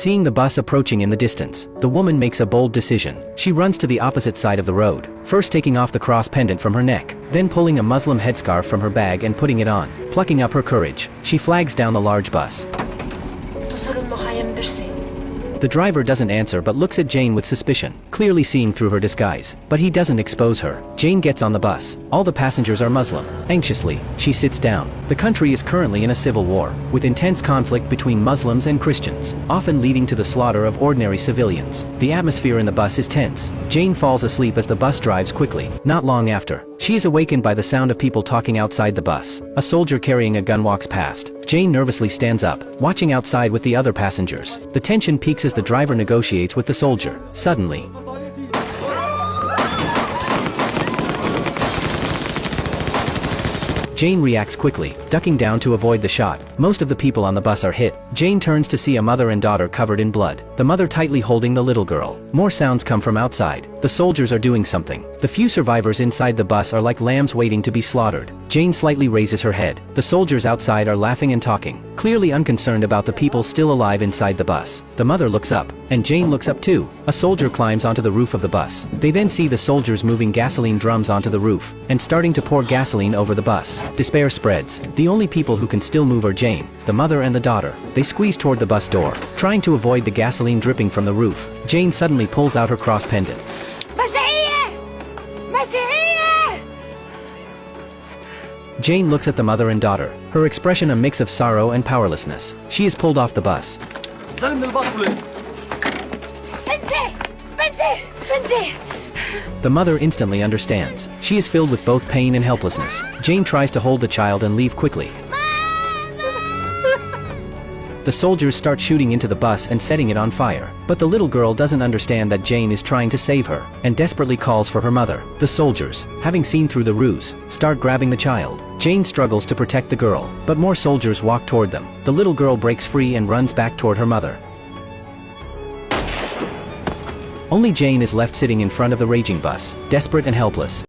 Seeing the bus approaching in the distance, the woman makes a bold decision. She runs to the opposite side of the road, first taking off the cross pendant from her neck, then pulling a Muslim headscarf from her bag and putting it on. Plucking up her courage, she flags down the large bus. The driver doesn't answer but looks at Jane with suspicion, clearly seeing through her disguise, but he doesn't expose her. Jane gets on the bus. All the passengers are Muslim. Anxiously, she sits down. The country is currently in a civil war, with intense conflict between Muslims and Christians, often leading to the slaughter of ordinary civilians. The atmosphere in the bus is tense. Jane falls asleep as the bus drives quickly. Not long after, she is awakened by the sound of people talking outside the bus. A soldier carrying a gun walks past. Jane nervously stands up, watching outside with the other passengers. The tension peaks as the driver negotiates with the soldier. Suddenly, Jane reacts quickly, ducking down to avoid the shot. Most of the people on the bus are hit. Jane turns to see a mother and daughter covered in blood, the mother tightly holding the little girl. More sounds come from outside. The soldiers are doing something. The few survivors inside the bus are like lambs waiting to be slaughtered. Jane slightly raises her head. The soldiers outside are laughing and talking, clearly unconcerned about the people still alive inside the bus. The mother looks up, and Jane looks up too. A soldier climbs onto the roof of the bus. They then see the soldiers moving gasoline drums onto the roof, and starting to pour gasoline over the bus. Despair spreads. The only people who can still move are Jane, the mother and the daughter. They squeeze toward the bus door, trying to avoid the gasoline dripping from the roof. Jane suddenly pulls out her cross pendant. Jane looks at the mother and daughter, her expression a mix of sorrow and powerlessness. She is pulled off the bus. The mother instantly understands. She is filled with both pain and helplessness. Jane tries to hold the child and leave quickly. The soldiers start shooting into the bus and setting it on fire. But the little girl doesn't understand that Jane is trying to save her, and desperately calls for her mother. The soldiers, having seen through the ruse, start grabbing the child. Jane struggles to protect the girl, but more soldiers walk toward them. The little girl breaks free and runs back toward her mother. Only Jane is left sitting in front of the raging bus, desperate and helpless.